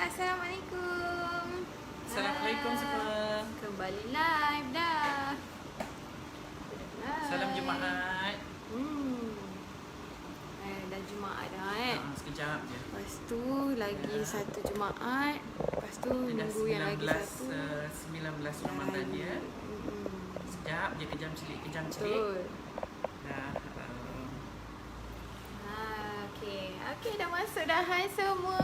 Assalamualaikum. Assalamualaikum semua. Kembali live dah. Salam Jumaat. Dah Jumaat dah Sekejap je. Lepas tu lagi satu Jumaat. Lepas tu minggu yang lagi satu 19 Ramadan ya. Sekejap je, kejam celik. Betul. Dah. Okey dah masuk dah. Hai semua.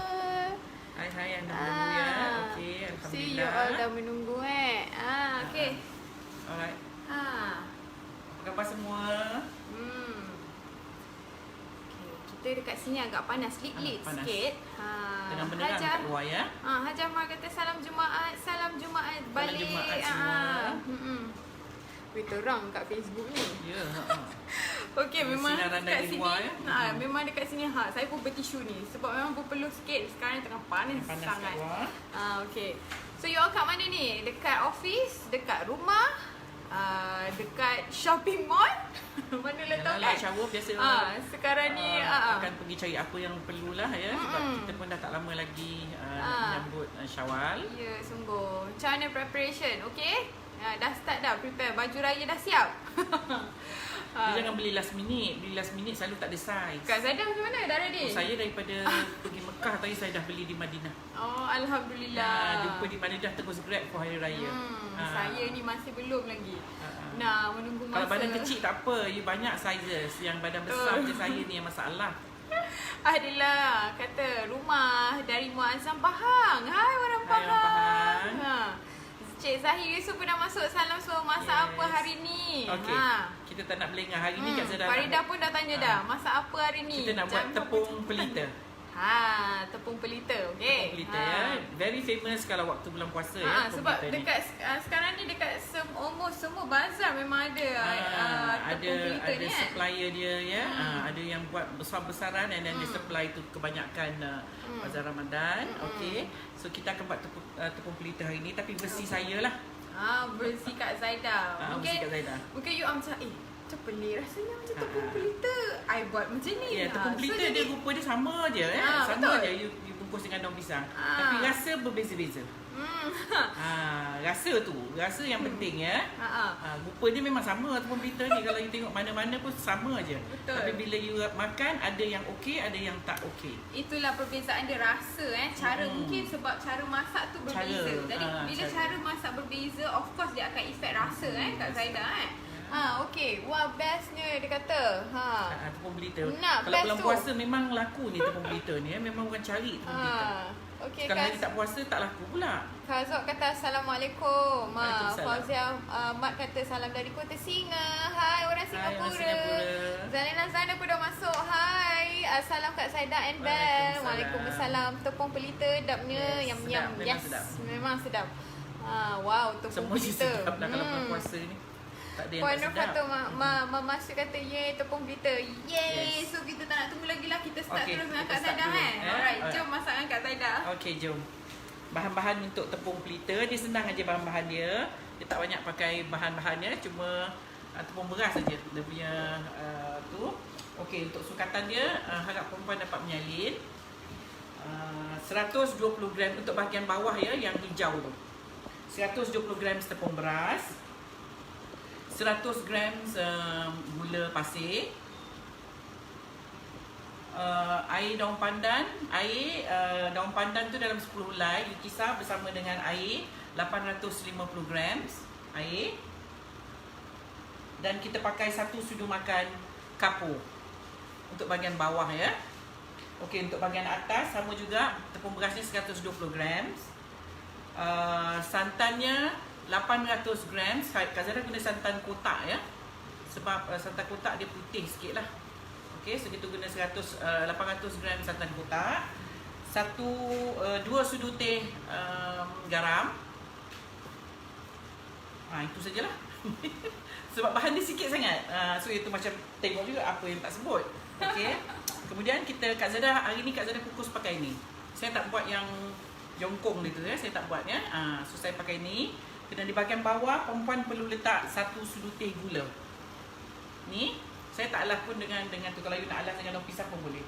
Hai yang dah menunggu ya. Okey, alhamdulillah. See you all dah menunggu okey. Alright. Apa khabar semua? Kita dekat sini agak panas, lit Panas. sikit. Tengah menerang kat luar ya. Hajar Mar kata salam Jumaat balik. Jumaat semua. Kita orang kat Facebook ni. Ya, Okey, memang sinaran dekat dari sini. luar, ya? Memang dekat sini saya pun bertisu ni sebab memang berpeluh sikit. Sekarang tengah panas Panas sangat. kat luar. Okey. So you all kat mana ni? Dekat office, dekat rumah, dekat shopping mall? Mana letak Yalah, kan? shower biasa. Sekarang ni akan pergi cari apa yang perlulah ya. Sebab kita pun dah tak lama lagi menyambut Syawal. Ya, sungguh. Macam mana preparation? Okey? Dah start dah prepare. Baju raya dah siap. Dia jangan beli last minute. Beli last minute selalu tak ada saiz. Kak Zaida macam mana? Dah ready? Saya daripada pergi Mekah tadi saya dah beli di Madinah. Alhamdulillah. Jumpa di Madinah terus grab for hari raya. Saya ni masih belum lagi. Nah, menunggu masa. Kalau badan kecil tak apa, you banyak sizes. Yang badan besar je saya ni yang masalah. Adalah kata rumah dari Muazzam Pahang. Hai orang Pahang. Cik Zahir Yusof pun dah masuk. Salam semua. Masak apa hari ni? Okey. Kita tak nak belengah hari ni Kak Zada. Farida pun dah tanya dah. Masak apa hari ni? Kita nak buat tepung pelita. Tepung pelita. Okey. Tepung pelita ya. Very famous kalau waktu bulan puasa ya. Sebab dekat sekarang ni dekat almost semua bazar memang ada tepung pelita ni. Ada supplier dia ya. Ada yang buat besar-besaran and then dia supply tu kebanyakan bazar Ramadan. Okey. So kita akan buat tepung pelita hari ni tapi versi saya lah. Versi Kak Zaida. Versi Kak Zaida. Mungkin you macam macam pelik rasanya macam tepung pelita. I buat macam ni. Ya, tepung pelita dia rupa dia sama je ya. Sama je you bungkus dengan daun pisang. Tapi rasa berbeza-beza. Rasa yang penting ya. Rupa dia memang sama tepung pelita ni. Kalau you tengok mana-mana pun sama je. Betul. Tapi bila you makan ada yang okey, ada yang tak okey. Itulah perbezaan dia rasa Cara mungkin sebab cara masak tu berbeza. Jadi bila cara masak berbeza, of course dia akan efek rasa Kak Zaida okey. Wah, bestnya dia kata. Tepung pelita. Kalau bulan puasa memang laku ni tepung pelita ni ya. Memang bukan cari tepung pelita. Okey, kalau lagi tak puasa tak laku pula. Kak Zok kata Assalamualaikum. Waalaikumsalam. Fauzia Mat kata salam dari Kota Singa. Hai orang Singapura. Zalina Zainab pun dah masuk. Hai. Salam Kak Saida and Bel. Waalaikumsalam. Tepung pelita sedapnya. Yum. Yes. Memang sedap. Wow, tepung pelita. Semua sedap dah kalau bulan puasa ni. Tak ada yang Puan tak Nur sedap. kata Mama Syu kata tepung pelita. Yes. So kita tak nak tunggu lagi lah. Kita start terus dengan Kak Zaida Alright, jom masak dengan Kak Zaida. Okey, jom. Bahan-bahan untuk tepung pelita dia senang aja bahan-bahan dia. Dia tak banyak pakai bahan-bahannya, cuma tepung beras saja. Dia punya tu. Okey, untuk sukatan dia harap perempuan dapat menyalin. 120 gram untuk bahagian bawah ya yang hijau tu. 120 gram tepung beras. 100 gram gula pasir. Air daun pandan. Daun pandan tu dalam 10 helai. You kisar bersama dengan air 850 gram air. Dan kita pakai 1 sudu makan kapur untuk bahagian bawah ya. Okey, untuk bahagian atas sama juga tepung berasnya 120 gram. Santannya 800 gram. Kak Zara guna santan kotak ya. Sebab santan kotak dia putih sikit lah. Okey, so kita guna 800 gram santan kotak. 2 sudu teh garam. Itu sajalah. Sebab bahan dia sikit sangat. So itu macam tengok juga apa yang tak sebut. Okey. Kemudian Kak Zada hari ni Kak Zada kukus pakai ni. Saya tak buat yang jongkong gitu ya. Saya tak buat ya. So saya pakai ni. Dan di bahagian bawah perempuan perlu letak 1 sudu teh gula. Ni saya tak alas pun dengan tu. Kalau you nak alas dengan daun pisang pun boleh.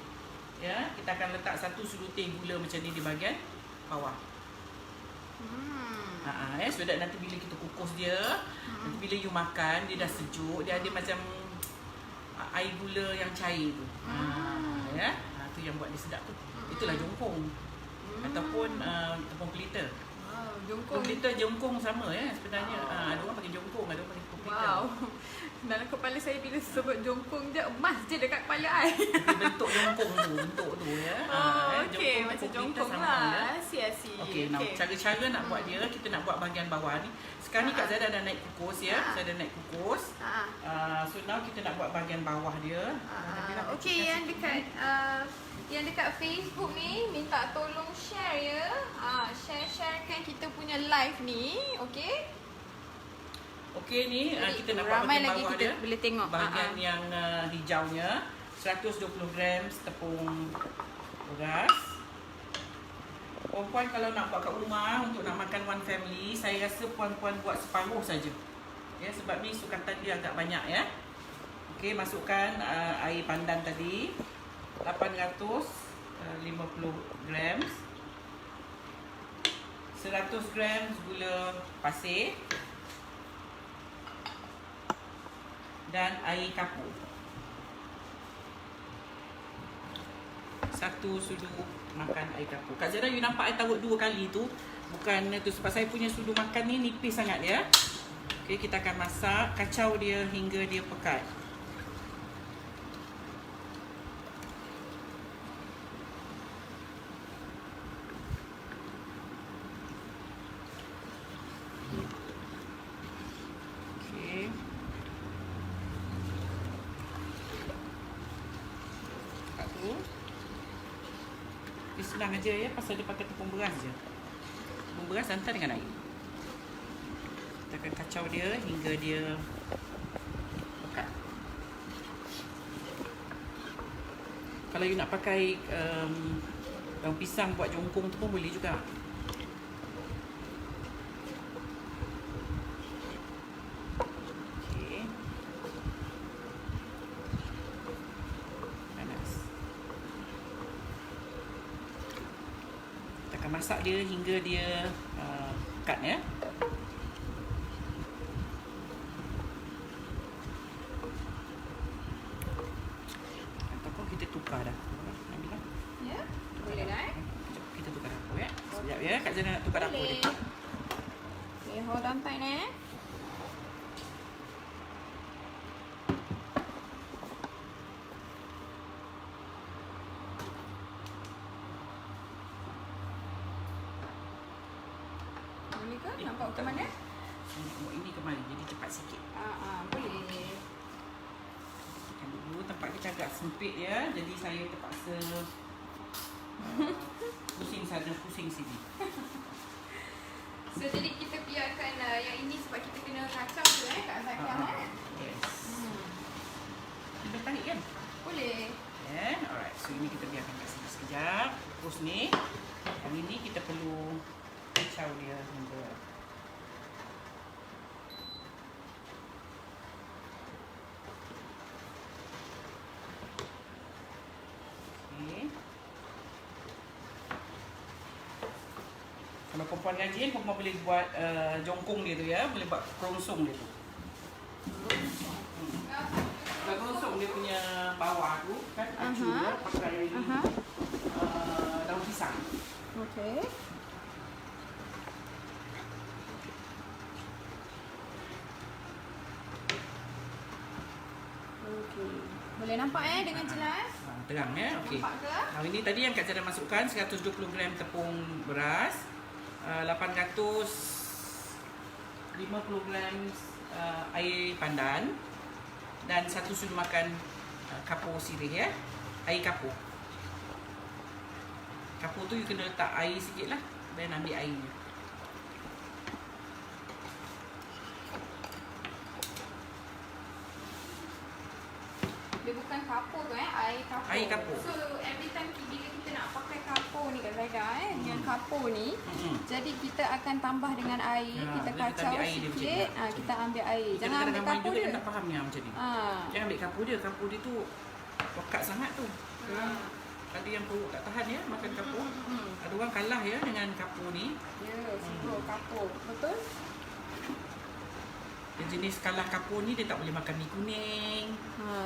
Ya, kita akan letak 1 sudu teh gula macam ni di bahagian bawah. So that nanti bila kita kukus dia, nanti bila you makan, dia dah sejuk, dia ada macam air gula yang cair tu. Ya. Tu yang buat dia sedap tu. Itulah jongkong. Ataupun tepung pelita. Jongkong. Pelita jongkong sama ya sebenarnya. Ada orang pakai jongkong, ada orang pakai tepung pelita. Wow. Dalam kepala saya bila sebut jongkong je, emas je dekat kepala I. Bentuk jongkong tu, bentuk tu ya. Okey, macam jongkong lah. Asyik. Okey, now cara-cara nak buat dia, kita nak buat bahagian bawah ni. Sekarang ni Kak Zada dah naik kukus ya. Saya dah naik kukus. So now kita nak buat bahagian bawah dia. Okey, yang dekat Facebook ni minta tolong share ya. Sharekan kita punya live ni, okey? Okey ni kita nak buat ramai bahagian lagi bawah kita dia. boleh tengok. Bahagian yang hijaunya 120 gram tepung beras. Puan-puan kalau nak buat kat rumah untuk nak makan one family, saya rasa puan-puan buat separuh saja. Ya, sebab ni sukatan dia agak banyak ya. Okey, masukkan air pandan tadi 850 gram, 100 gram gula pasir dan air kapur. Satu sudu makan air kapur. Kak Zara, you nampak I taruh 2 kali tu. Bukan tu sebab saya punya sudu makan ni nipis sangat ya. Okey, kita akan masak, kacau dia hingga dia pekat. Dia senang aja ya, pasal dia pakai tepung beras je. Tepung beras hantar dengan air. Kita akan kacau dia hingga dia pekat. Kalau you nak pakai daun pisang buat jongkong tu pun boleh juga. Masak dia hingga dia pekat ya. Ataupun kita tukar dah. Ambil lah. Ya, boleh dah Kita tukar dapur ya. Sekejap ya, Kak Zana nak tukar dapur dia. Okay, hold on tight eh. Nampak ke mana? Ini kemari, jadi cepat sikit. Boleh. Tekan dulu, tempat kita agak sempit ya. Jadi saya terpaksa pusing sana, pusing sini. So jadi kita biarkan yang ini sebab kita kena kacau tu kat Zakiah Yes. Kita tarik kan? Boleh. Alright, so ini kita biarkan kat sini sekejap. Kukus ni. Yang ini kita perlu kacau dia hingga kalau perempuan rajin, perempuan boleh buat jongkong dia tu ya, boleh buat kerongsong dia tu. Kerongsong dia punya bawah tu kan, dia pakai daun pisang. Okey. Boleh nampak dengan jelas? Terang ya. Okey. Nampak ke? Ini tadi yang Kak Zara masukkan 120 gram tepung beras, 850 gram air pandan dan 1 sudu makan kapur sirih ya. Air kapur. Kapur tu you kena letak air sikit lah, dan ambil airnya. Dia bukan kapur tu air kapur. Air kapur. So every time bila kita nak pakai kapur ni Kak Zaida dengan kapur ni, jadi kita akan tambah dengan air, kita kacau sikit, kita ambil air. Jangan ambil kapur dia. Nak faham yang macam ni. Jangan ambil kapur dia tu pekat sangat tu. Ada yang perut tak tahan ya makan kapur. Ada orang kalah ya dengan kapur ni. Ya, sungguh kapur. Betul? Dia jenis kalah kapur ni dia tak boleh makan mi kuning.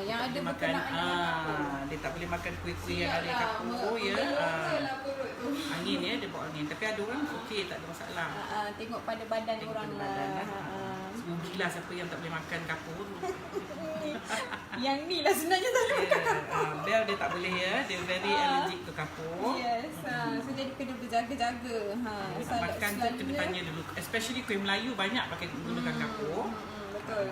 Yang ada Dia makan berkenaan dengan kapur. dia tak boleh makan kuih-kuih yang ada Siaplah, kapur ya. Lah perut tu. Angin ya, dia bawa angin. Tapi ada orang okey, tak ada masalah. Tengok pada badan Tengok orang pada lah. badan, Rugilah siapa yang tak boleh makan kapur. Yang ni lah sebenarnya tak boleh makan kapur. Bel dia tak boleh ya. Dia very allergic to kapur. Yes, so jadi kena berjaga-jaga. Dia nak makan tu kena tanya dulu. Especially kuih Melayu banyak pakai gunakan kapur. Betul.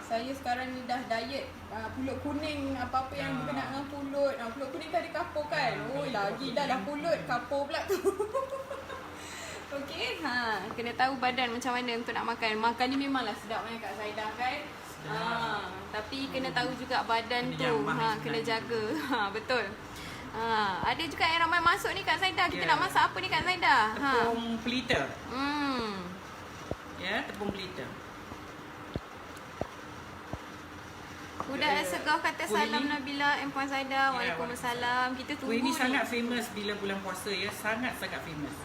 Saya sekarang ni dah diet pulut kuning, apa-apa yang berkenaan dengan pulut. Pulut kuning tadi kapur kan. Lagi dah lah pulut, kapur pula tu. Okey, kena tahu badan macam mana untuk nak makan. Makan ni memanglah sedap Kak Zaidah kan. Tapi kena tahu juga badan kena tu. jamah Kena jaga. Betul. Ada juga yang ramai masuk ni Kak Zaidah. Kita nak masak apa ni Kak Zaidah? Tepung pelita. Ya, tepung pelita. Budak Segaf kata salam Nabila and Puan Zaidah. Waalaikumsalam. Kita tunggu kuih ni ni. sangat famous bila bulan puasa ya. Sangat-sangat famous.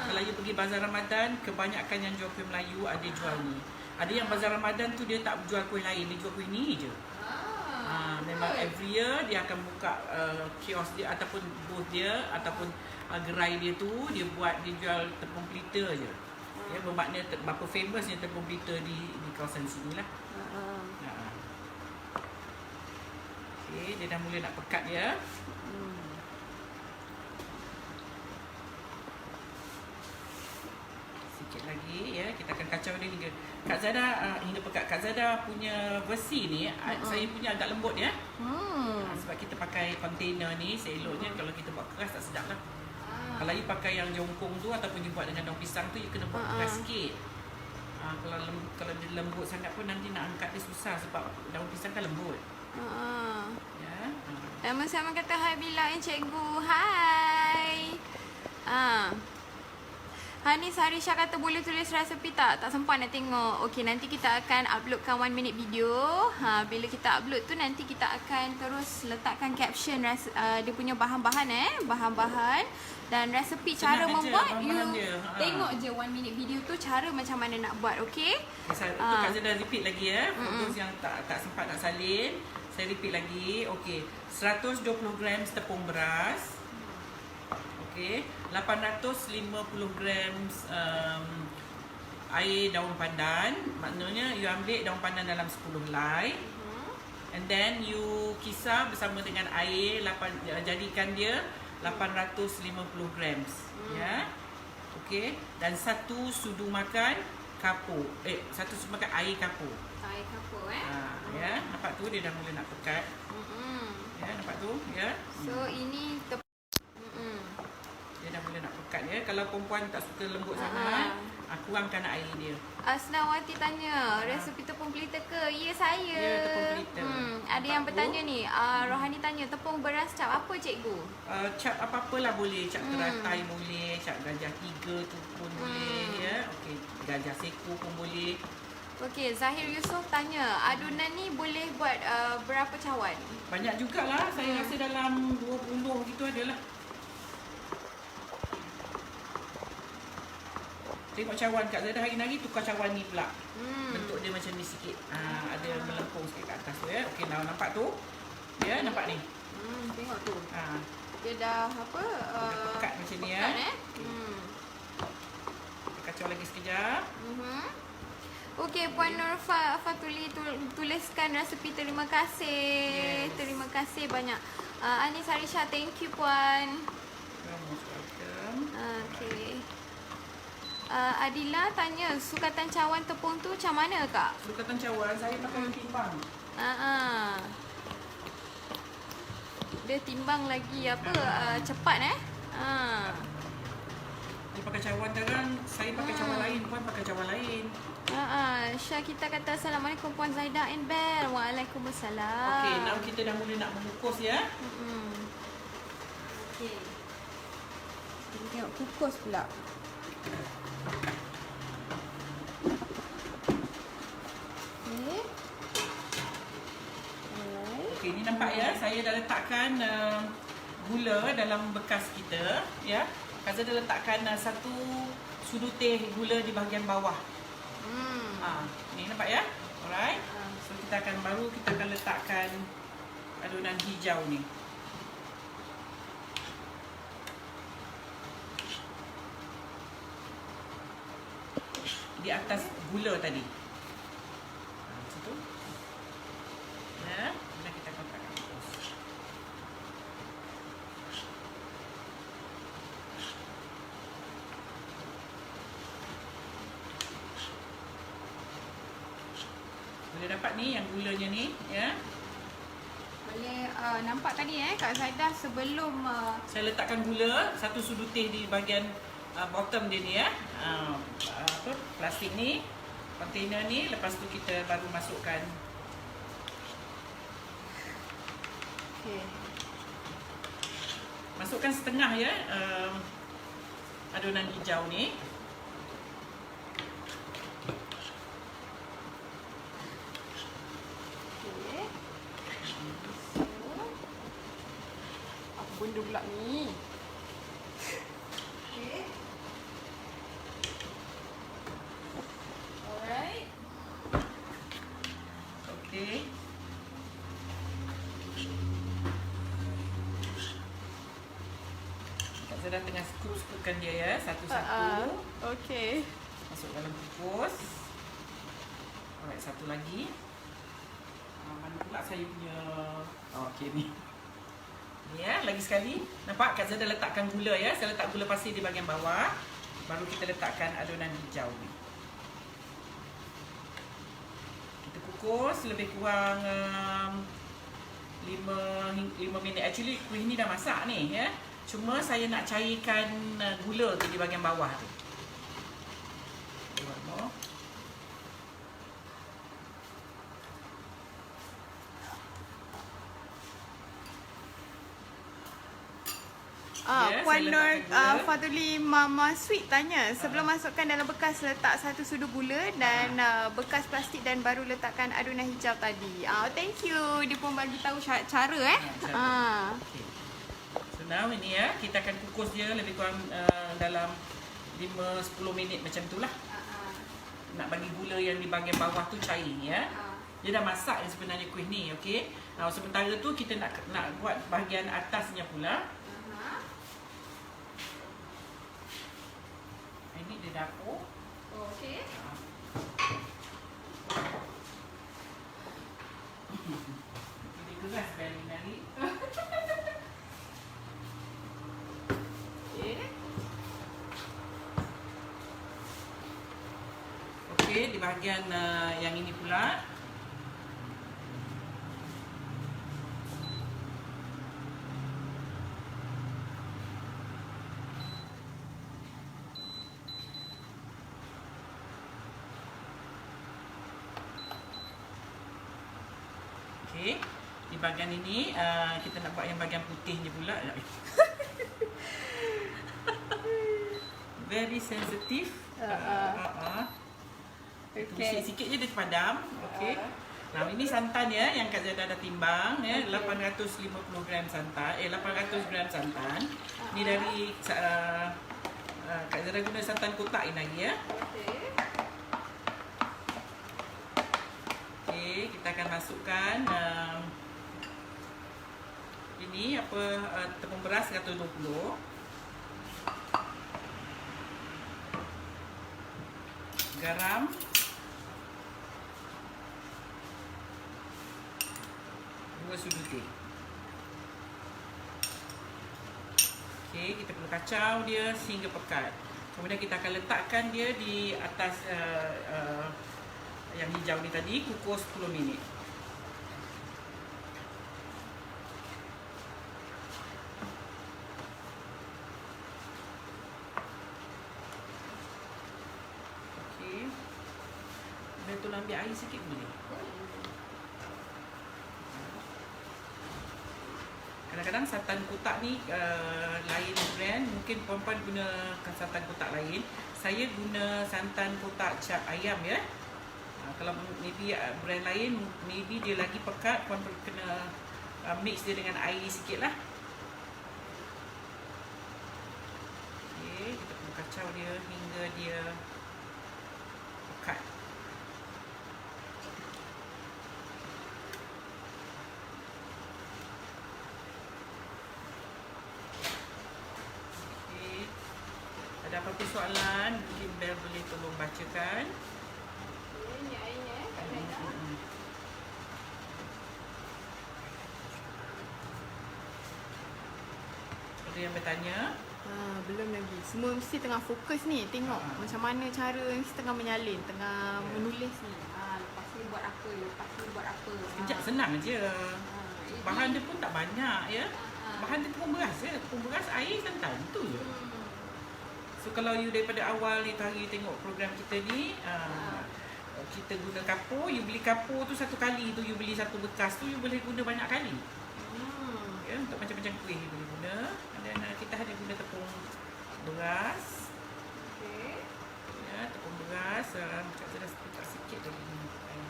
Kalau you pergi bazar Ramadan, kebanyakan yang jual kuih Melayu ada jual ni. Ada yang bazar Ramadan tu dia tak jual kuih lain, dia jual kuih ni je. Memang every year dia akan buka kios dia ataupun booth dia ataupun gerai dia tu, dia jual tepung pelita je. Ya, bermakna berapa famousnya tepung pelita di kawasan sini lah. Okay, dia dah mula nak pekat ya. Sikit lagi ya, kita akan kacau dia hingga Kak Zada hingga pekat. Kak Zada punya versi ni saya punya agak lembut ya. Sebab kita pakai kontainer ni, seeloknya kalau kita buat keras tak sedap lah. Kalau you pakai yang jongkong tu ataupun you buat dengan daun pisang tu, you kena buat keras sikit. Kalau dia lembut sangat pun nanti nak angkat dia susah sebab daun pisang kan lembut. Ya. Sama-sama kata hai Bila and Cikgu. Hai. Hanis Harisha kata boleh tulis resepi tak? Tak sempat nak tengok. Okey, nanti kita akan uploadkan 1 minute video. Bila kita upload tu nanti kita akan terus letakkan caption dia punya bahan-bahan bahan-bahan dan resepi cara membuat. You tengok je 1 minute video tu cara macam mana nak buat, okey? Itu Kak Zada repeat lagi ya. Fotos yang tak sempat nak salin, saya repeat lagi. Okey, 120 gram tepung beras. Okey, 850 gram air daun pandan. Maknanya you ambil daun pandan dalam 10 helai. And then you kisar bersama dengan air, jadikan dia 850 gram. Ya. Okey, dan 1 sudu makan kapur. 1 sudu makan air kapur. Air kapur ya, nampak tu dia dah mula nak pekat. Ya, nampak tu ya. So ini dia dah mula nak pekat ya. Kalau perempuan tak suka lembut sangat, kurangkan air dia. Asnawati tanya, resepi tepung pelita ke? Ya, saya. Ya, tepung pelita. Ada yang bertanya ni, Rohani tanya, tepung beras cap apa cikgu? Cap apa-apalah boleh. Cap teratai boleh, cap gajah 3 tu pun boleh ya. Okey, gajah seko pun boleh. Okey, Zahir Yusof tanya, adunan ni boleh buat berapa cawan? Banyak jugalah. Saya rasa dalam 20 gitu adalah. Tengok cawan Kak Zada hari-hari tukar cawan ni pula. Bentuk dia macam ni sikit. Ada melengkung sikit kat atas tu ya. Okey, nampak tu? Ya, nampak ni. Tengok tu. Dia dah apa? Dah pekat macam ni ya. Kita kacau lagi sekejap. Okey, Puan Nur Fatuli tuliskan resepi. Terima kasih. Yes. Terima kasih banyak. Anis Harisha, thank you Puan. Most welcome. Okey. Adila tanya, sukatan cawan tepung tu macam mana Kak? Sukatan cawan saya pakai timbang. Dia timbang lagi apa cepat Dia pakai cawan terang, saya pakai cawan lain, puan pakai cawan lain. Syah kita kata Assalamualaikum Puan Zaidah and Bel. Waalaikumsalam. Okey, now kita dah mula nak mengukus ya. Okey. Kita tengok kukus pula. Okey, ni nampak ya, saya dah letakkan gula dalam bekas kita, ya. Kak Zada letakkan 1 sudu teh gula di bahagian bawah. Ni nampak ya? Alright. So kita akan letakkan adunan hijau ni. Di atas gula tadi. Situ. Ya, kemudian kita akan letakkan kukus. Boleh dapat ni yang gulanya ni, ya. Boleh nampak tadi Kak Zada sebelum Saya letakkan gula 1 sudu teh di bahagian bottom dia ni, ya. Plastik ni, container ni. Lepas tu kita baru masukkan. okey. Masukkan setengah, ya, adunan hijau ni. Okey. Apa benda pula ni? Okey. Alright. Okey. Kak Zada tengah scoop-scoopkan dia, ya, satu-satu. Okey. Masuk dalam kukus. Alright, satu lagi. Mana pula saya punya? Okey, ni. Ni, ya, lagi sekali. Nampak Kak Zada letakkan gula, ya. Saya letak gula pasir di bahagian bawah. Baru kita letakkan adunan hijau ni. Kita kukus lebih kurang 5 minit. Actually kuih ni dah masak ni, ya. Cuma saya nak cairkan gula tu di bahagian bawah tu. Buat more. Ya, Puan saya Nur letakkan gula. Fadli Mama Sweet tanya sebelum masukkan dalam bekas letak 1 sudu gula dan bekas plastik dan baru letakkan adunan hijau tadi. Thank you. Dia pun bagi tahu cara Cara. Okay. So now ini, ya, kita akan kukus dia lebih kurang dalam 5-10 minit macam tu lah. Nak bagi gula yang di bahagian bawah tu cair, ya. Dia dah masak sebenarnya kuih ni, okey. Sementara tu kita nak buat bahagian atasnya pula. Ini di dapur. Okey. Ini keras berlari-lari. Okey, di bahagian yang ini pula. Okey, di bahagian ini kita nak buat yang bahagian putihnya pula. Very sensitive. Okey. Sikit je dia padam. Okey. Nah, ini santan, ya, yang Kak Zada dah timbang, ya. 850 gram santan, 800 gram santan. Ni dari Kak Zada guna santan kotak ini lagi, ya. Okey, kita akan masukkan ini tepung beras 120. Garam. Sudu teh. Okey, kita perlu kacau dia sehingga pekat. Kemudian kita akan letakkan dia di atas yang hijau ni tadi, kukus 10 minit. Okey. Boleh tolong ambil air sikit boleh? Kadang-kadang santan kotak ni lain brand, mungkin puan-puan gunakan santan kotak lain. Saya guna santan kotak cap ayam, ya. Kalau maybe brand lain, maybe dia lagi pekat, puan kena mix dia dengan air sikit lah. kacau dia hingga dia pekat. Okay. Ada apa-apa soalan, mungkin Bel boleh tolong bacakan. Ini airnya Kak Zaida. Ada yang bertanya? Belum lagi. Semua mesti tengah fokus ni. Tengok macam mana cara mesti tengah menyalin, tengah menulis ni. Lepas ni buat apa, lepas ni buat apa. Sekejap senang je. Bahan dia pun tak banyak ya. Bahan dia tepung beras je. Tepung beras, air, santan. Itu je. So kalau you daripada awal ni hari tengok program kita ni, kita guna kapur, you beli kapur tu satu kali tu, you beli satu bekas tu, you boleh guna banyak kali. Ya, untuk macam-macam kuih you boleh guna. Dan kita hanya guna tepung beras. Okey. Ya, tepung beras. Kak Zara letak sikit lagi ni. Okay.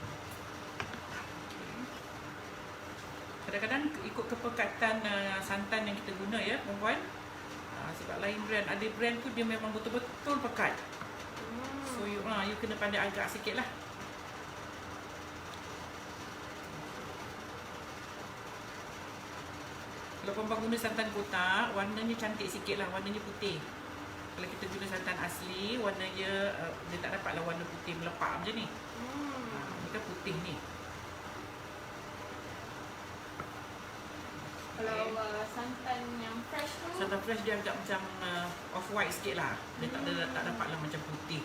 Kadang-kadang ikut kepekatan santan yang kita guna ya, perempuan. Sebab lain brand, ada brand tu dia memang betul-betul pekat. So you kena pandai agak sikit lah. Kalau perempuan guna santan kotak, warnanya cantik sikit lah, warnanya putih. Kalau kita guna santan asli, warnanya dia tak dapatlah warna putih melepak macam ni. Ni kan putih ni. Kalau santan yang fresh tu, Santan fresh dia agak macam off-white sikit lah. Dia tak dapatlah macam putih.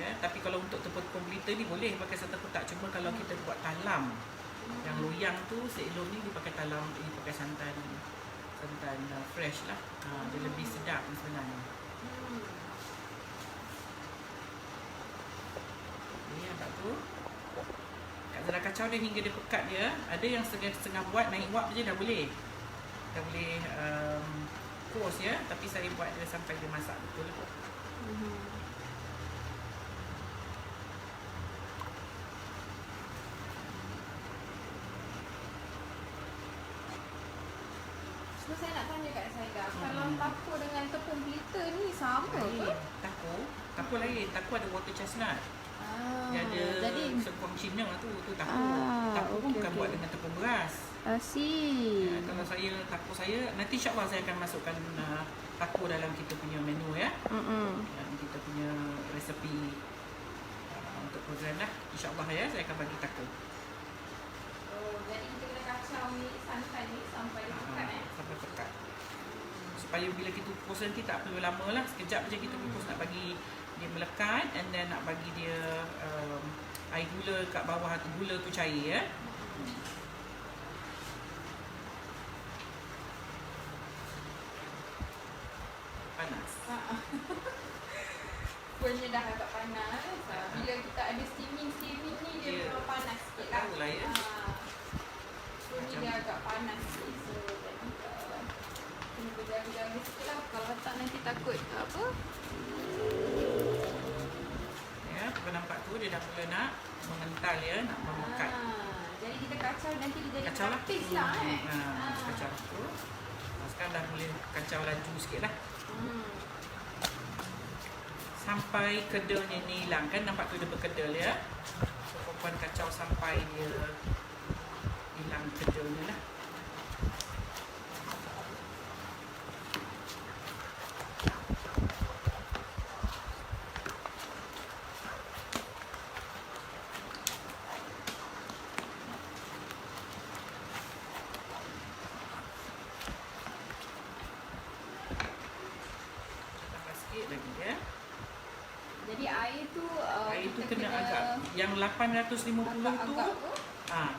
Ya, tapi kalau untuk tepung pelita ni boleh pakai santan kotak. Cuma kalau kita buat talam, yang loyang tu seelom ni dipakai talam, ini pakai santan fresh lah. Dia lebih sedap sebenarnya. Ni agak tu. Kak Zara kacau dia hingga dia pekat dia. Ada yang setengah buat naik wap je dah boleh. Dah boleh kos ya. Tapi saya buat dia sampai dia masak betul. so saya nak tanya Kak Zaida, kalau tapu dengan tepung pelita ni sama ke? Tapu lain. Tapu ada water chestnut. Dia ada jadi sekuang Cina tu tapu. Tapu pun bukan buat dengan tepung beras. see. Kalau tapu saya nanti insya-Allah saya akan masukkan tapu dalam kita punya menu ya. Kita punya resepi untuk program lah. Insya-Allah ya saya akan bagi tapu. Jadi kita kena kacau ni santan ni sampai pekat Sampai pekat. Supaya bila kita kukus nanti tak perlu lama lah. Sekejap je kita kukus nak bagi dia melekat, and then nak bagi dia air gula kat bawah tu, gula tu cair ya. Panas. Kuahnya dah agak panas. Bila kita ada steaming ni dia memang panas sikit lah. Tahu lah ya. So ni dia agak panas sikit. So jadi kena berjaga-jaga sikit lah. Kalau tak nanti takut apa. Ya, kita nampak tu dia dah mula nak mengental ya, nak memekat. Jadi kita kacau nanti dia jadi Kacau lah. lapis lah Kacau tu. Sekarang dah boleh kacau laju sikit lah. Sampai kedelnya ni hilang kan, nampak tu dia berkedel ya. So perempuan kacau sampai dia hilang kedelnya lah. Tambah sikit lagi ya. Jadi air tu Air tu kena agak, yang 850 tu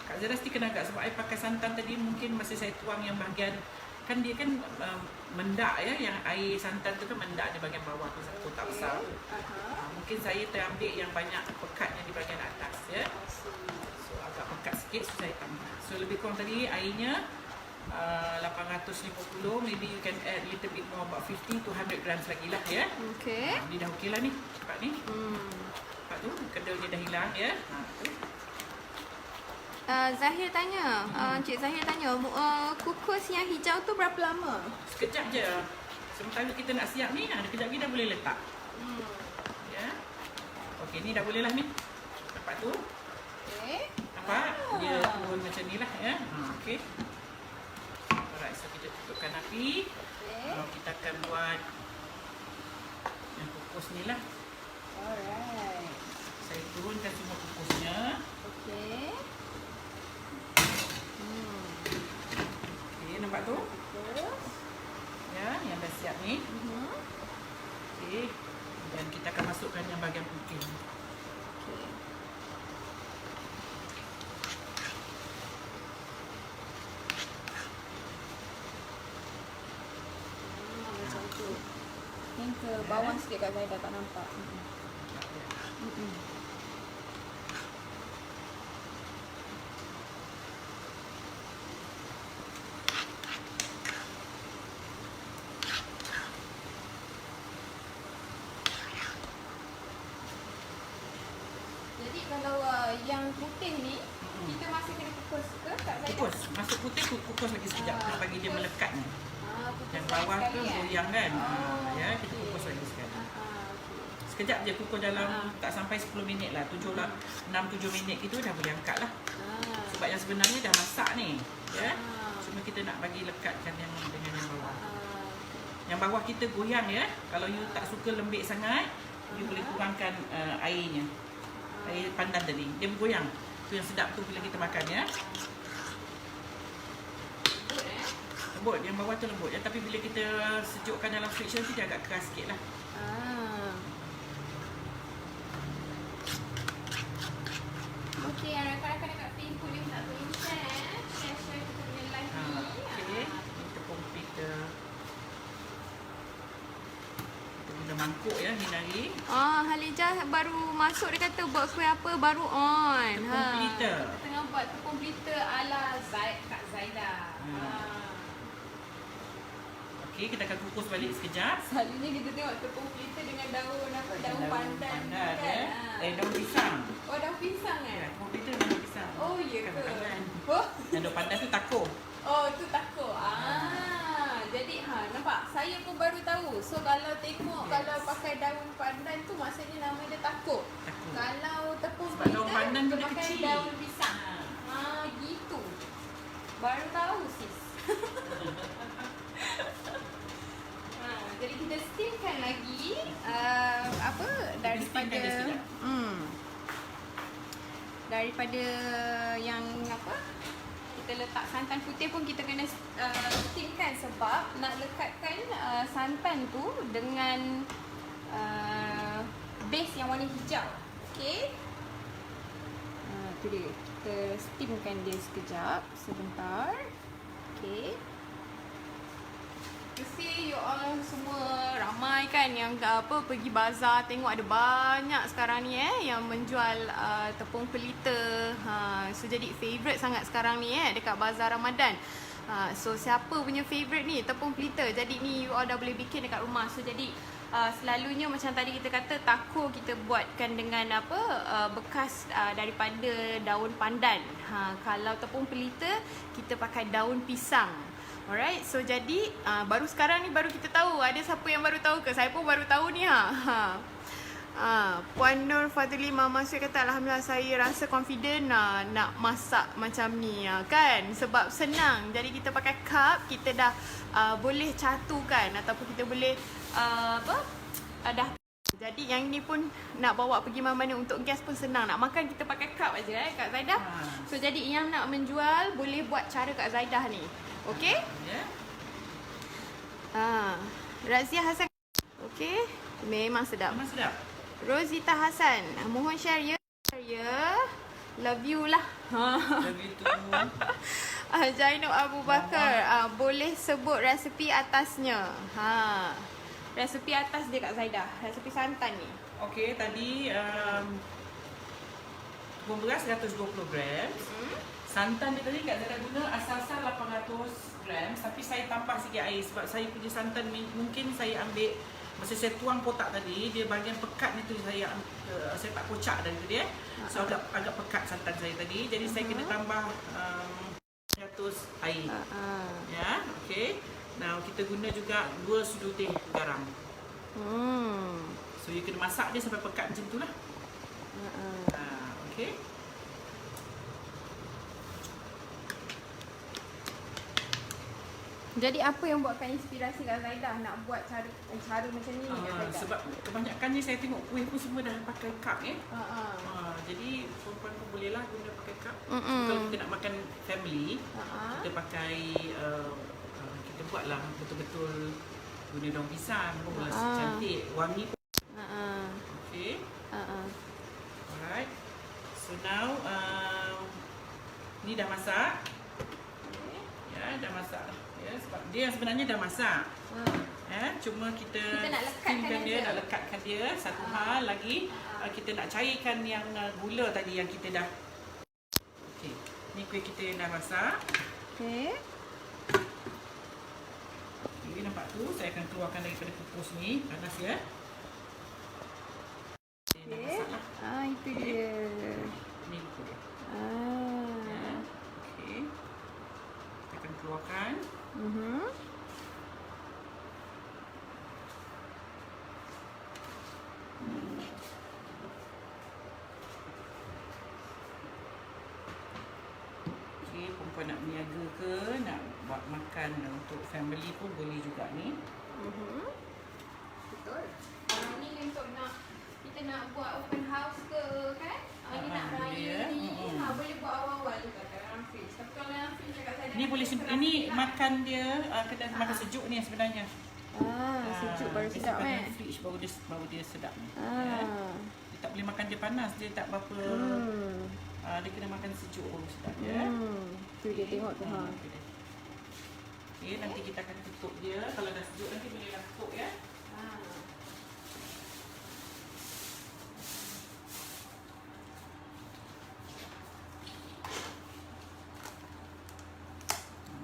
Kak Zara mesti kena agak, sebab I pakai santan tadi mungkin masa saya tuang yang bahagian kan dia kan mendak ya, yang air santan tu kan mendak di bahagian bawah tu kotak besar. Mungkin saya terambil yang banyak pekatnya di bahagian atas ya. So agak pekat sikit, so saya tambah. So lebih kurang tadi airnya 850, maybe you can add little bit more, about 50 to 100 grams lagi lah ya. Okay. Ni dah okey lah ni, cepat ni. Cepat tu, kedelnya dah hilang ya. Tu. Zahir tanya, Encik Zahir tanya, kukus yang hijau tu berapa lama? Sekejap je. Sementara kita nak siap ni, kejap lagi dah boleh letak. Ya. Okey, ni dah boleh lah ni. Nampak tu? Okey. Nampak? Dia turun macam ni lah ya. Okey. Alright, so kita tutupkan api. Kita akan buat yang kukus ni lah. Alright. Saya turunkan semua kukusnya. Okey. Okey, nampak tu? Terus. Ya, yang dah siap ni. Okey. Dan kita akan masukkan yang bahagian putih. Okey. Macam tu. Yang ke bawah sikit kat saya dah tak nampak. Jadi kalau yang putih ni kita masih kena kukus ke Kak Zaida? Kukus. Masuk putih, kukus lagi sekejap. Kita bagi dia melekat ni. Kukus Yang bawah tu sekali, goyang kan. Ya, kita okey. kukus lagi sekali. Okey. Sekejap je kukus dalam tak sampai 10 minit lah. 6-7 minit itu dah boleh angkat lah. Sebab yang sebenarnya dah masak ni. Ya. Cuma kita nak bagi lekatkan yang dengan yang bawah. Yang bawah kita goyang ya. Kalau you tak suka lembik sangat, you boleh kurangkan airnya. Air pandan tadi. Dia bergoyang. Tu yang sedap tu bila kita makan ya. Lembut. Yang bawah tu lembut ya. Tapi bila kita sejukkan dalam friction tu dia agak keras sikit lah. Okey, rakan-rakan dekat Facebook ni tak boleh share. Share kita punya live ni. Okey. Ini tepung kita. Kita guna mangkuk ya ni hari. Halijah baru masuk, dia kata buat kuih apa baru on. Tepung pelita. Kita tengah buat tepung pelita ala Kak Zaida. Okey, kita akan kukus balik sekejap. Selalunya kita tengok tepung pelita dengan daun apa? Daun pandan Pandan kan? ya. Daun pisang. Oh, daun pisang kan? Ya, tepung pelita dengan daun pisang. Oh, ya Bukan ke? pandan. Oh. Yang daun pandan tu takur. Oh, tu takut. Jadi nampak? Saya pun baru tahu. So kalau tengok kalau pakai daun pandan tu maksudnya nama dia takut. Takur. Kalau tepung Sebab daun pandan tu dia pakai kecil. daun pisang. Gitu. Baru tahu sis. Jadi kita steamkan lagi steamkan dia sekejap. daripada yang apa? Kita letak santan putih pun kita kena steamkan sebab nak lekatkan santan tu dengan base yang warna hijau. Okey. Tu dia. Kita steamkan dia sekejap, sebentar. Okey. Mesti you all semua ramai kan yang pergi bazar tengok ada banyak sekarang ni yang menjual tepung pelita. So jadi favourite sangat sekarang ni dekat bazar Ramadan. So siapa punya favourite ni tepung pelita. Jadi ni you all dah boleh bikin dekat rumah. So jadi selalunya macam tadi kita kata takur kita buatkan dengan bekas daripada daun pandan. Kalau tepung pelita kita pakai daun pisang. Alright, so jadi baru sekarang ni baru kita tahu. Ada siapa yang baru tahu ke? Saya pun baru tahu ni Puan Nur Fadli Mama Syed kata alhamdulillah saya rasa confident nak masak macam ni kan. Sebab senang. Jadi kita pakai cup, kita dah boleh catukan ataupun kita boleh dah. Jadi yang ni pun nak bawa pergi mana-mana untuk gas pun senang. Nak makan kita pakai cup aja Kak Zaidah. So jadi yang nak menjual boleh buat cara Kak Zaidah ni. Okey? Ya. Razia Hasan. Okey. Memang sedap. Memang sedap. Rosita Hasan, mohon share ya. Love you lah. Love you too. Zainab Abu Bakar, boleh sebut resepi atasnya. Resepi atas dia Kak Zaidah. Resepi santan ni. Okey, tadi tepung beras 120 gram. Santan dia tadi Kak Zaidah guna asal-asal 800 gram. Tapi saya tambah sikit air sebab saya punya santan mungkin saya ambil masa saya tuang kotak tadi, dia bahagian pekatnya tu saya tak kocak dari tu dia. So agak pekat santan saya tadi. Jadi saya kena tambah 100 air. Ya, okey. Now kita guna juga 2 sudu teh garam. So you kena masak dia sampai pekat macam tu lah. Okay. Jadi apa yang buatkan inspirasi Kak Zaidah nak buat cara macam ni Kak Zaidah? Sebab kebanyakannya saya tengok kuih pun semua dah pakai cup jadi perempuan pun boleh lah guna pakai cup. Kalau kita nak makan family, kita pakai kita buatlah betul-betul guna daun pisang pun cantik, wangi pun. Okay. Alright. So now ni dah masak. Ya, dah masak. Ya, sebab dia sebenarnya dah masak. Cuma kita nak lekatkan dia, nak lekatkan dia. Satu hal lagi, kita nak cairkan yang gula tadi yang kita dah. Okey. Ni kuih kita yang dah masak. Okey. Okay, nampak tu, saya akan keluarkan daripada kukus ni. Panas ya. Okey. Itu dia. Ni kukus dia. Okey. Kita akan keluarkan. Perempuan nak berniaga ke, nak buat makan untuk family pun boleh juga ni. Betul. Ni untuk kita nak buat open house ke kan? Ni nak raya ni, boleh buat awal-awal juga dalam fridge. Tapi kalau dalam fridge cakap saya ni boleh ini makan dia kena makan sejuk ni sebenarnya. Sejuk baru sedap fridge baru dia sedap. Dia tak boleh makan dia panas, dia tak berapa. Dia kena makan sejuk baru sedap ya. Tu dia tengok tu Okay, nanti kita akan tutup dia. Kalau dah sejuk nanti boleh dah tutup ya.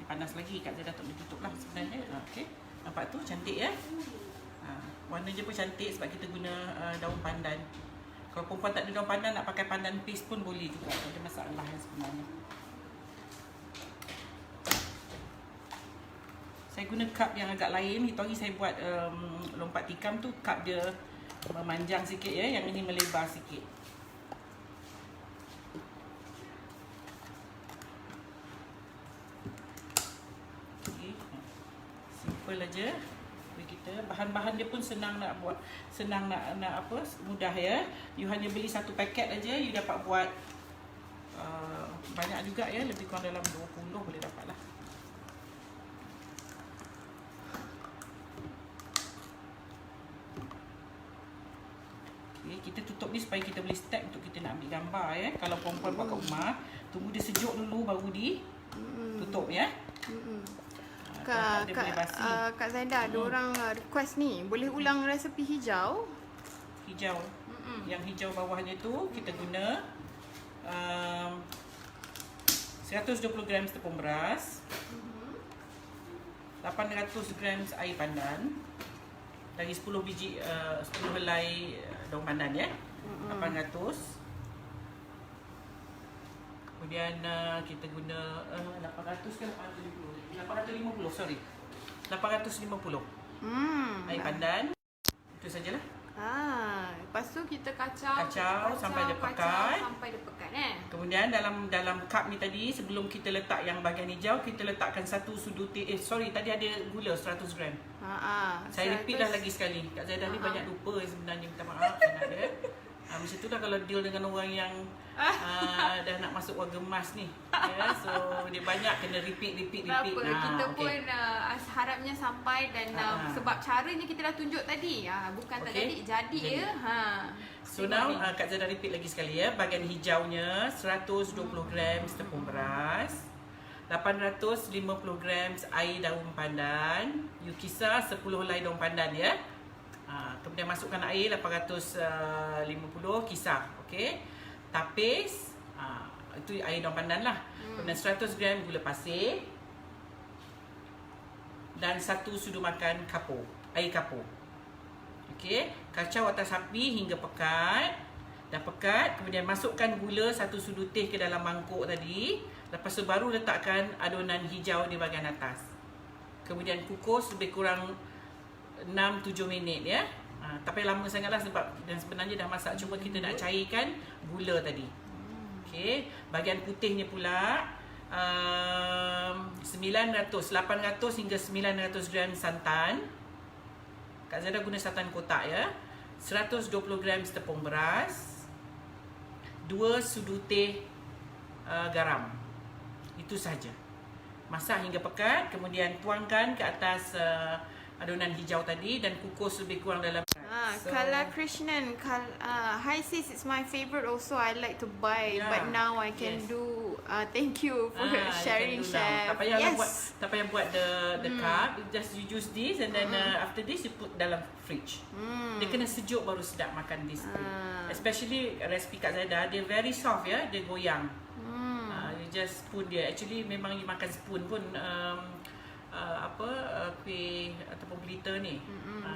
Panas lagi, Kak Zaidah tak boleh tutup lah sebenarnya. Okey. Nampak tu cantik ya. Warna je pun cantik sebab kita guna daun pandan. Kalau perempuan tak ada daun pandan, nak pakai pandan paste pun boleh juga. Tak ada masalah sebenarnya. Saya guna cup yang agak lain. Itu hari saya buat lompat tikam tu, cup dia memanjang sikit ya. Yang ini melebar sikit. Simple aja kita. Bahan-bahan dia pun senang nak buat, senang nak apa, mudah ya. You hanya beli satu paket aja, you dapat buat banyak juga ya, lebih kurang dalam 20 boleh dapat lah. Okay, kita tutup ni supaya kita boleh stack untuk kita nak ambil gambar ya. Kalau perempuan buat kat rumah, tunggu dia sejuk dulu baru di tutup ya. Kak Zaidah, ada orang request ni, boleh ulang resepi hijau? Hijau. Yang hijau bawahnya tu kita guna 120 gram tepung beras, 800 gram air pandan, lagi 10 biji 10 helai daun pandan ya. 800. Kemudian kita guna 800 ke 850? 850, sorry. 850. Air pandan. Itu sajalah. Lepas tu kita kacau sampai dia pekat. Kemudian dalam cup ni tadi, sebelum kita letak yang bahagian hijau, kita letakkan 1 sudu teh. Tadi ada gula 100 gram. Saya repeat dah lagi sekali. Kak Zaidah ni banyak lupa sebenarnya, minta maaf sangat ya. Macam tu dah kalau deal dengan orang yang dah nak masuk warga emas ni ya, so dia banyak kena repeat. Kita pun harapnya sampai dan sebab caranya kita dah tunjuk tadi, bukan tak jadi ya. So now Kak Zaidah repeat lagi sekali ya. Bahagian hijaunya 120 gram tepung beras, 850 gram air daun pandan, you kisar 10 helai daun pandan ya. Kemudian masukkan air 850 kisar, okey. Tapis, itu air daun pandan lah. Kemudian 100 gram gula pasir dan 1 sudu makan kapur, air kapur. Okey, kacau atas api hingga pekat. Dah pekat, kemudian masukkan gula 1 sudu teh ke dalam mangkuk tadi. Lepas tu baru letakkan adunan hijau di bahagian atas. Kemudian kukus lebih kurang 6-7 minit ya. Tak payah lama sangatlah sebab dan sebenarnya dah masak. Cuma kita nak cairkan gula tadi. Okey, bahagian putihnya pula 800 hingga 900 gram santan. Kak Zada guna santan kotak ya. 120 gram tepung beras. 2 sudu teh garam. Itu sahaja. Masak hingga pekat, kemudian tuangkan ke atas adunan hijau tadi dan kukus lebih kurang dalam Kala Krishnan, hi sis, it's my favorite also. I like to buy, but now I can do. Thank you for sharing, chef. Tak payah buat the cup. Just you use this and then after this you put dalam fridge. Dia kena sejuk baru sedap makan this. Especially resipi Kak Zada, dia very soft ya, dia goyang. You just spoon dia. Actually memang you makan spoon pun kuih ataupun pelita ni.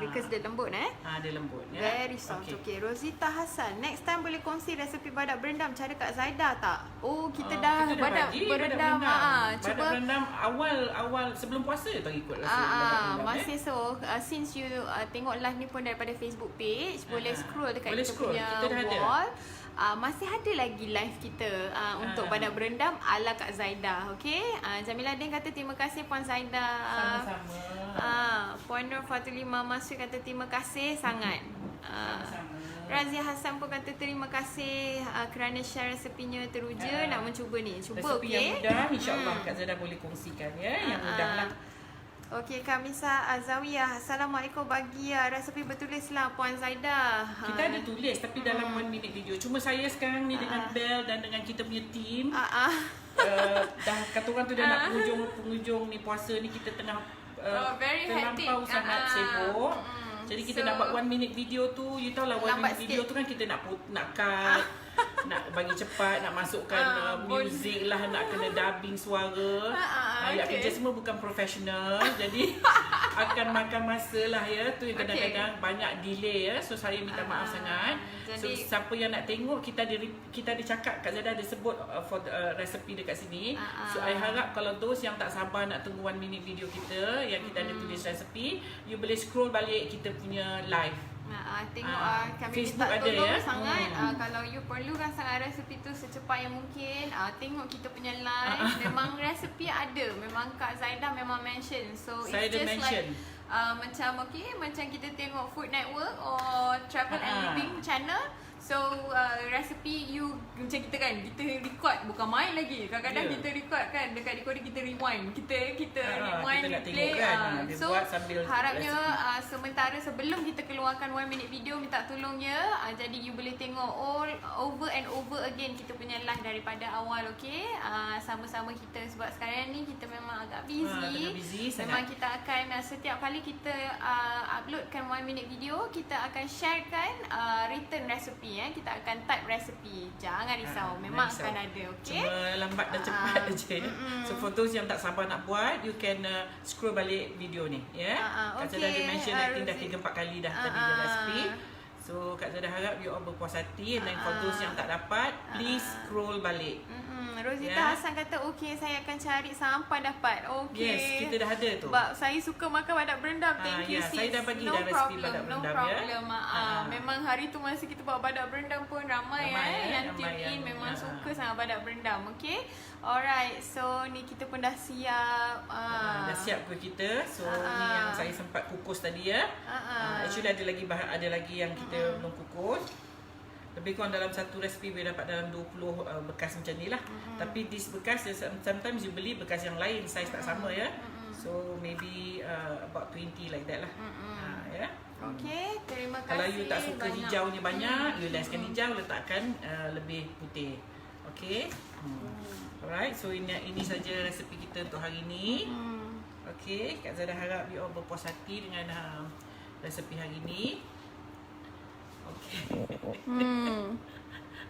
Because dia lembut dia lembut ya. Very soft. Okay. Rosita Hassan, next time boleh kongsi resepi badak berendam cara Kak Zaida tak? Kita dah badak berendam. Cuba badak berendam awal sebelum puasa tu ikut masih so since you tengok live ni pun daripada Facebook page, boleh scroll dekat kita punya wall. Masih ada lagi live kita untuk badak berendam ala Kak Zaida. Okay, Jamila Din kata terima kasih Puan Zaida. Sama-sama. Puan Nur Fatuli Mama Sui kata terima kasih sangat. Razia Hassan pun kata terima kasih kerana share resepinya, teruja nak mencuba ni. Cuba resepi yang mudah, insyaAllah Kak Zada boleh kongsikan ya. Yang mudah lah. Okey, Kamisa Azawiyah. Assalamualaikum, bagi resepi bertulis lah Puan Zaida. Kita ada tulis tapi dalam 1 minute video. Cuma saya sekarang ni dengan Bel dan dengan kita punya team dah kata orang tu dah nak penghujung ni puasa ni, kita tengah terlampau sangat sibuk. Jadi kita nak buat 1 minute video tu, you tahu lah 1 minute video tu kan kita nak cut, nak bagi cepat, nak masukkan music lah, nak kena dubbing suara. Kerja semua bukan profesional, jadi akan makan masa lah ya. Tu yang kadang-kadang banyak delay ya. So saya minta maaf sangat. So siapa yang nak tengok, kita ada cakap, Kak Zada ada sebut for resepi dekat sini. So I harap kalau those yang tak sabar nak tunggu 1 minute video kita yang kita ada tulis resepi, you boleh scroll balik kita punya live. Tengok kami Facebook minta ada tolong ya. sangat. Kalau you perlukan sangat resepi tu secepat yang mungkin, tengok kita punya live. Memang resepi ada, memang Kak Zaida memang mention. So saya it's just mention. Like macam kita tengok Food Network or Travel and Living channel. So resepi you macam kita kan, kita record bukan main lagi. Kadang-kadang kita record kan, dekat recorder kita rewind. Kita rewind, kita play kan, so harapnya sementara sebelum kita keluarkan 1 minute video, minta tolong ya. Jadi you boleh tengok all over and over again kita punya live daripada awal. Okay, sama-sama kita, sebab sekarang ni kita memang agak busy memang kita akan setiap kali kita uploadkan 1 minute video, kita akan sharekan written recipe. Kita akan type resepi. Jangan risau, memang akan ada. Okay, cuma lambat dan cepat aja ya. So for those yang tak sabar nak buat, you can scroll balik video ni ya. Kak Zada ada mention I think dah 3-4 kali dah tadi the recipe. So Kak Zada harap you all berpuas hati. Dan for those yang tak dapat, please scroll balik. Rosita Hassan kata okay, saya akan cari sampai dapat. Okay, yes, kita dah ada tu. Sebab saya suka makan badak berendam. Thank you sis. Saya dah bagi dah resipi badak berendam ya. Memang hari tu masa kita buat badak berendam pun ramai yang tune in memang suka sangat badak berendam. Okay, alright, so ni kita pun dah siap. Dah siap kuih kita. So ni yang saya sempat kukus tadi ya. Actually ada lagi yang kita belum kukus. Lebih kurang dalam satu resipi boleh dapat dalam 20 bekas macam ni lah. Tapi this bekas, sometimes you beli bekas yang lain, size tak sama ya. So maybe about 20 like that lah. Ya. Okay, terima kasih. Kalau you tak suka hijaunya banyak, you lesskan hijau, letakkan lebih putih. Okay. Alright, so ini saja resepi kita untuk hari ni. Okay, Kak Zada harap you all berpuas hati dengan resepi hari ni.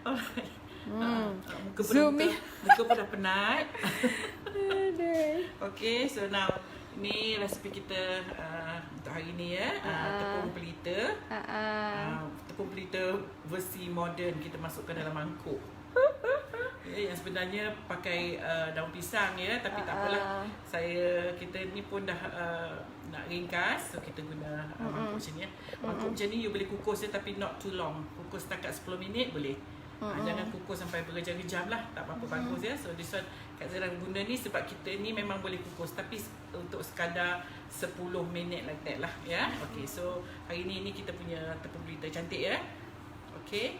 Alright. Muka pun dah penat. Okay, so now ni resepi kita untuk hari ni ya. Tepung pelita. Tepung pelita versi moden, kita masukkan dalam mangkuk. Yang sebenarnya pakai daun pisang ya, tapi tak apalah. Kita ni pun dah nak ringkas, so kita guna mangkuk macam ni ya. Mangkuk macam ni you boleh kukus je tapi not too long. Kukus setakat 10 minit boleh. Jangan kukus sampai berjam-jam lah, tak apa-apa bagus ya. So this one Kak Zara guna ni sebab kita ni memang boleh kukus, tapi untuk sekadar 10 minit like that lah ya. Okay, so hari ni kita punya tepung berita cantik ya. Okay,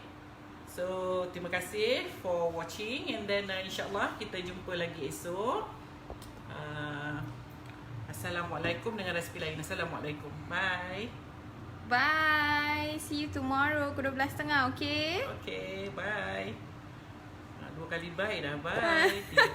so terima kasih for watching, and then insyaAllah kita jumpa lagi esok. Assalamualaikum dengan resipi lain. Assalamualaikum. Bye. Bye. See you tomorrow pukul 12.30, okay? Okay, bye. 2 kali bye dah. Bye. 3 kali